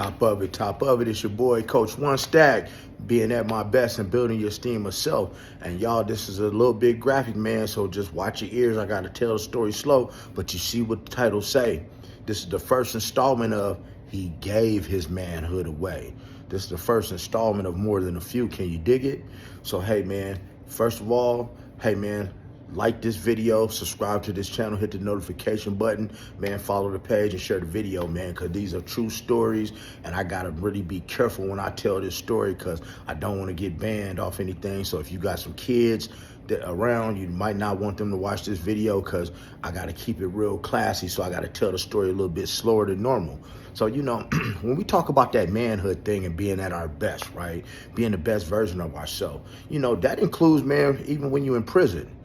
Top of it, top of it. It's your boy, Coach One Stack, being at my best and building your esteem of self. And y'all, this is a little bit graphic, man, so just watch your ears. I got to tell the story slow, but you see what the title say. This is the first installment of He Gave His Manhood Away. This is the first installment of more than a few. Can you dig it? So, hey, man, first of all, hey, man, like this video, subscribe to this channel, hit the notification button, man, follow the page and share the video, man, because these are true stories, and I got to really be careful when I tell this story because I don't want to get banned off anything. So if you got some kids that around, you might not want them to watch this video because I got to keep it real classy, so I got to tell the story a little bit slower than normal. So, you know, when we talk about that manhood thing and being at our best, right, being the best version of ourselves, you know, that includes, man, even when you're in prison.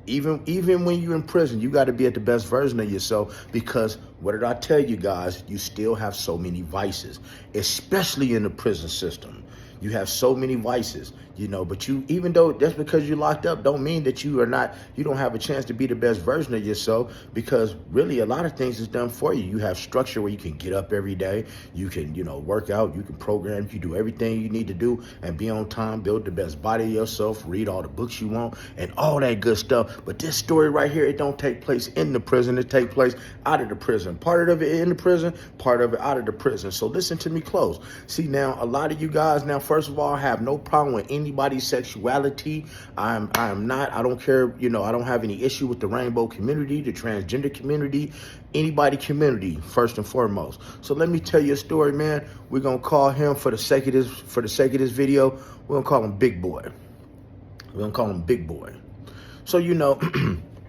Even when you're in prison, you got to be at the best version of yourself because what did I tell you guys? You still have so many vices, especially in the prison system. You have so many vices, you know, but you, even though that's because you're locked up, don't mean that you don't have a chance to be the best version of yourself, because really a lot of things is done for you. You have structure where you can get up every day. You can, you know, work out, you can program, you do everything you need to do and be on time, build the best body of yourself, read all the books you want and all that good stuff. But this story right here, it don't take place in the prison. It take place out of the prison. Part of it in the prison, part of it out of the prison. So listen to me close. See, now a lot of you guys now, first of all, I have no problem with anybody's sexuality. I don't care, you know, I don't have any issue with the rainbow community, the transgender community, anybody community, first and foremost. So let me tell you a story, man. We're gonna call him, for the sake of this video, we're gonna call him Big Boy. We're gonna call him Big Boy. So, you know,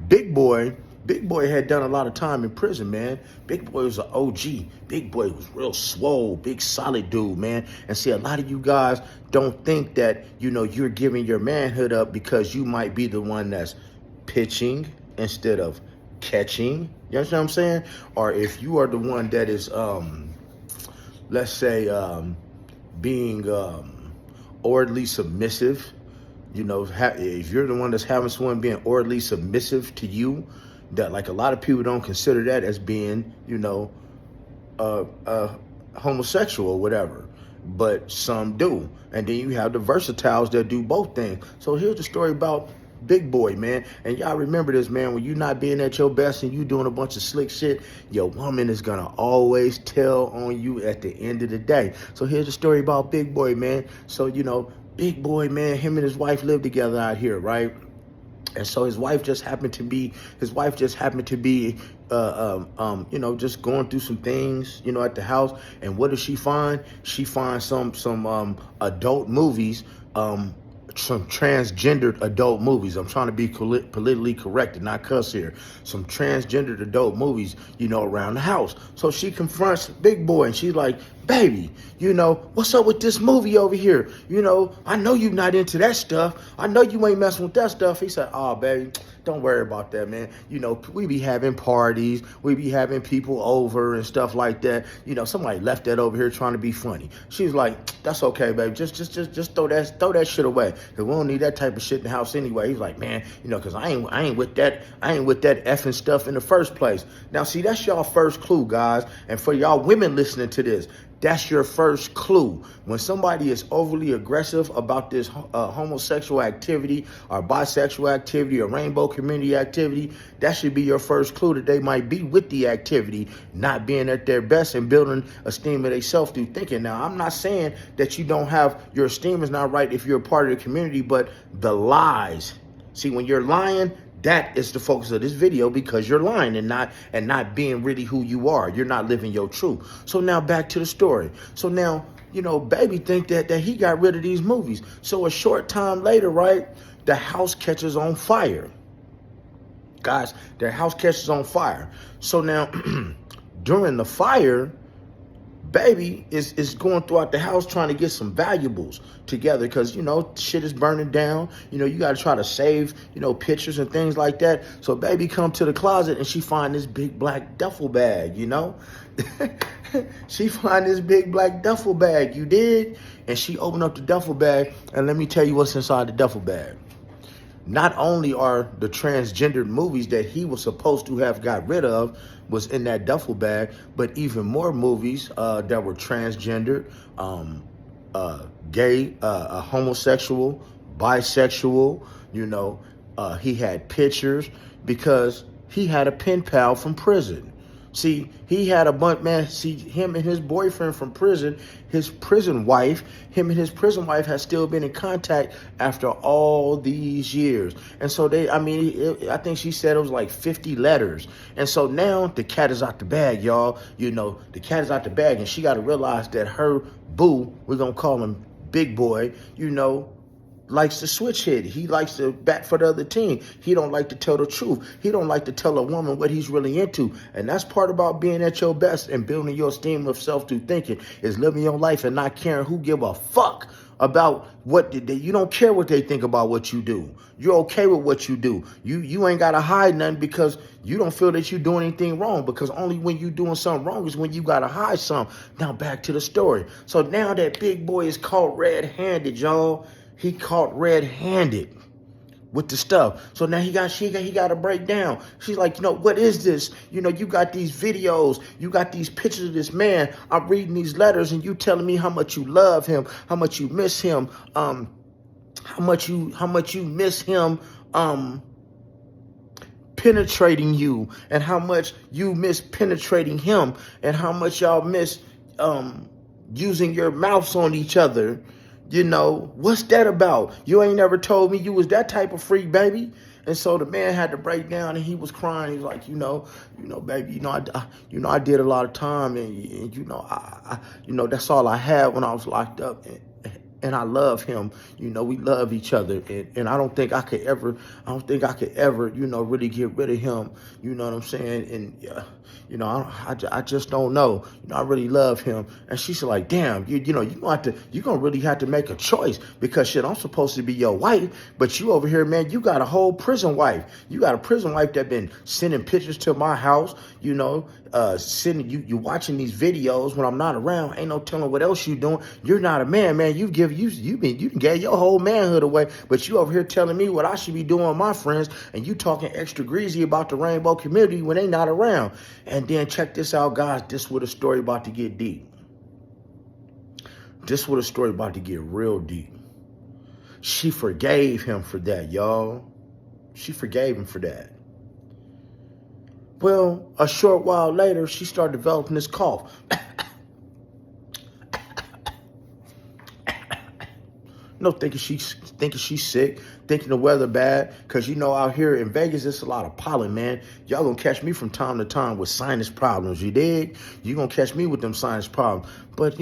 Big Boy had done a lot of time in prison, man. Big Boy was an OG. Big Boy was real swole, big solid dude, man. And see, a lot of you guys don't think that, you know, you're giving your manhood up because you might be the one that's pitching instead of catching. You understand what I'm saying? Or if you are the one that is, let's say, being orderly submissive, you know, if you're the one that's having someone being orderly submissive to you, that, like, a lot of people don't consider that as being, you know, homosexual or whatever, but some do. And then you have the versatiles that do both things. So here's the story about Big Boy, man. And y'all remember this, man, when you're not being at your best and you doing a bunch of slick shit, your woman is gonna always tell on you at the end of the day. So here's the story about Big Boy, man. So, you know, Big Boy, man, him and his wife live together out here, right? And so his wife just happened to be, you know, just going through some things, you know, at the house. And what does she find? She finds some adult movies, some transgendered adult movies. I'm trying to be politically correct and not cuss here. Some transgendered adult movies, you know, around the house. So she confronts Big Boy and she's like, baby, you know, what's up with this movie over here? You know, I know you're not into that stuff. I know you ain't messing with that stuff. He said, oh, baby, don't worry about that, man. You know, we be having parties. We be having people over and stuff like that. You know, somebody left that over here trying to be funny. She was like, that's okay, baby. Just throw that shit away. Cause we don't need that type of shit in the house anyway. He's like, man, you know, cause I ain't with that effing stuff in the first place. Now, see, that's y'all first clue, guys. And for y'all women listening to this, that's your first clue. When somebody is overly aggressive about this homosexual activity or bisexual activity or rainbow community activity, that should be your first clue that they might be with the activity, not being at their best and building esteem of themselves through thinking. Now, I'm not saying that you don't have, your esteem is not right if you're a part of the community, but the lies. See, when you're lying, that is the focus of this video, because you're lying and not being really who you are. You're not living your truth. So now back to the story. So now, you know, baby think that he got rid of these movies. So a short time later, right, the house catches on fire. Guys, their house catches on fire. So now during the fire, baby is going throughout the house trying to get some valuables together because, you know, shit is burning down. You know, you got to try to save, you know, pictures and things like that. So baby come to the closet and she find this big black duffel bag, you know. She find this big black duffel bag, you did? And she opened up the duffel bag, and let me tell you what's inside the duffel bag. not only are the transgendered movies that he was supposed to have got rid of was in that duffel bag, but even more movies that were transgendered, gay, homosexual, bisexual, he had pictures because he had a pen pal from prison. See, he had a bunch, man. See, him and his boyfriend from prison, his prison wife, him and his prison wife has still been in contact after all these years. And so I think she said it was like 50 letters. And so now the cat is out the bag, y'all. The cat is out the bag, and she got to realize that her boo, we're going to call him Big Boy, likes to switch hit. He likes to bat for the other team. He don't like to tell the truth. He don't like to tell a woman what he's really into. And that's part about being at your best and building your esteem of self through thinking, is living your life and not caring who give a fuck about what you don't care what they think about what you do. You're okay with what you do. You ain't got to hide nothing because you don't feel that you're doing anything wrong, because only when you doing something wrong is when you got to hide something. Now back to the story. So now that Big Boy is caught red-handed, y'all. He caught red-handed with the stuff. So now he got to break down. She's like, what is this? You got these videos, you got these pictures of this man. I'm reading these letters, and you telling me how much you love him, how much you miss him, how much you miss him penetrating you, and how much you miss penetrating him, and how much y'all miss using your mouths on each other. What's that about? You ain't never told me you was that type of freak, baby. And so the man had to break down, and he was crying. He was like, baby, I did a lot of time, and that's all I had when I was locked up. And I love him. We love each other. And I don't think I could ever, really get rid of him. You know what I'm saying? And, I just don't know. I really love him. And she's like, damn, you're going to really have to make a choice, because shit, I'm supposed to be your wife, but you over here, man, you got a whole prison wife. You got a prison wife that been sending pictures to my house, sending you watching these videos when I'm not around. Ain't no telling what else you doing. You're not a man, man. You gave your whole manhood away, but you over here telling me what I should be doing with my friends, and you talking extra greasy about the rainbow community when they not around. And then check this out, guys. This where the story about to get deep. This where the story about to get real deep. She forgave him for that, y'all. She forgave him for that. Well, a short while later, she started developing this cough. Thinking she's sick, thinking the weather bad, because out here in Vegas, it's a lot of pollen, man. Y'all gonna catch me from time to time with sinus problems, you dig? You gonna catch me with them sinus problems. But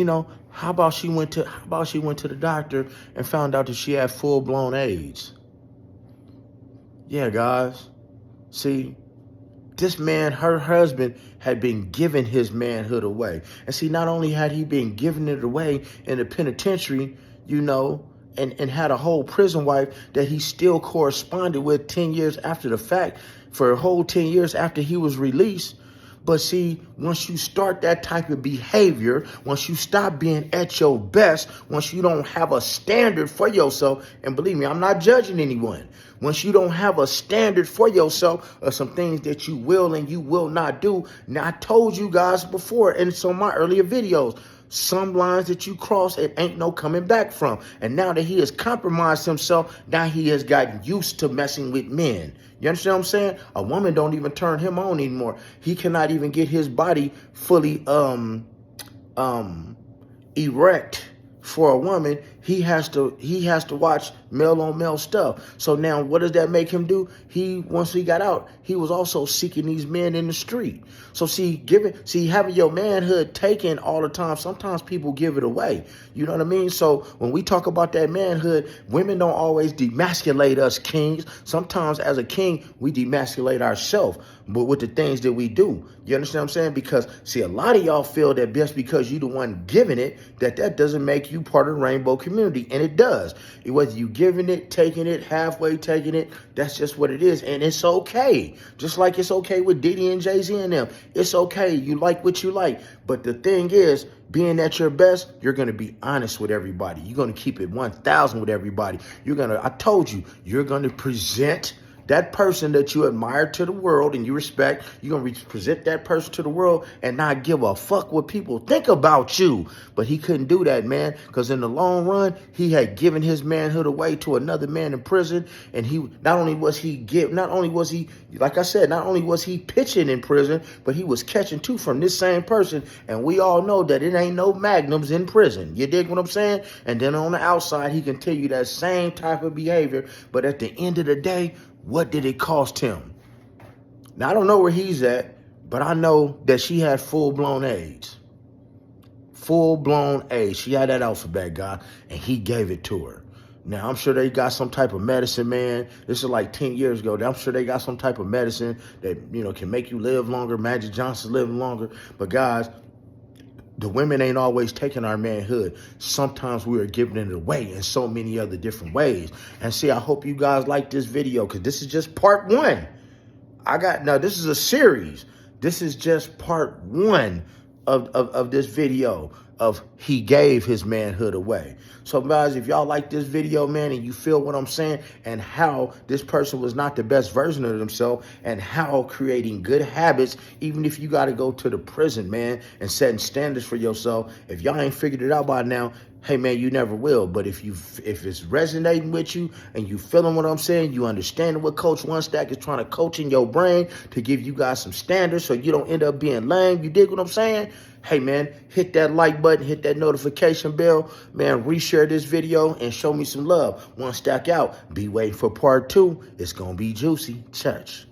how about she went to the doctor and found out that she had full-blown AIDS? Yeah, guys. See, this man, her husband, had been giving his manhood away. And see, not only had he been giving it away in the penitentiary, and had a whole prison wife that he still corresponded with 10 years after the fact, for a whole 10 years after he was released. But see, once you start that type of behavior, once you stop being at your best, once you don't have a standard for yourself, and believe me, I'm not judging anyone. Once you don't have a standard for yourself of some things that you will and you will not do. Now, I told you guys before in some of my earlier videos, some lines that you cross, it ain't no coming back from. And now that he has compromised himself, now he has gotten used to messing with men. You understand what I'm saying? A woman don't even turn him on anymore. He cannot even get his body fully erect for a woman. He has to watch male on male stuff. So now what does that make him do? Once he got out, he was also seeking these men in the street. So having your manhood taken all the time, sometimes people give it away. You know what I mean? So when we talk about that manhood, women don't always demasculate us kings. Sometimes as a king, we demasculate ourselves, but with the things that we do. You understand what I'm saying? Because see, a lot of y'all feel that just because you the one giving it, that doesn't make you part of the rainbow community. community, and it does. Whether you giving it, taking it, halfway taking it, that's just what it is, and it's okay. Just like it's okay with Diddy and Jay-Z and them. It's okay. You like what you like. But the thing is, being at your best, you're going to be honest with everybody. You're going to keep it 1,000 with everybody. I told you, you're going to present that person that you admire to the world and you respect. You're going to present that person to the world and not give a fuck what people think about you. But he couldn't do that, man, because in the long run, he had given his manhood away to another man in prison. And not only was he, like I said, not only was he pitching in prison, but he was catching too from this same person. And we all know that it ain't no magnums in prison. You dig what I'm saying? And then on the outside, he continue that same type of behavior. But at the end of the day, what did it cost him? Now, I don't know where he's at, but I know that she had full-blown AIDS. Full-blown AIDS. She had that alphabet guy, and he gave it to her. Now, I'm sure they got some type of medicine, man. This is like 10 years ago. I'm sure they got some type of medicine that, can make you live longer. Magic Johnson's living longer. But, guys, the women ain't always taking our manhood. Sometimes we are giving it away in so many other different ways. And see, I hope you guys like this video because this is just part one. Now this is a series. This is just part one of this video of he gave his manhood away. So guys, if y'all like this video, man, and you feel what I'm saying and how this person was not the best version of themselves and how creating good habits, even if you got to go to the prison, man, and setting standards for yourself, if y'all ain't figured it out by now, hey, man, you never will. But if it's resonating with you and you feeling what I'm saying, you understanding what Coach One Stack is trying to coach in your brain to give you guys some standards so you don't end up being lame, you dig what I'm saying? Hey, man, hit that like button, hit that notification bell. Man, reshare this video and show me some love. One Stack out. Be waiting for part two. It's going to be juicy. Church.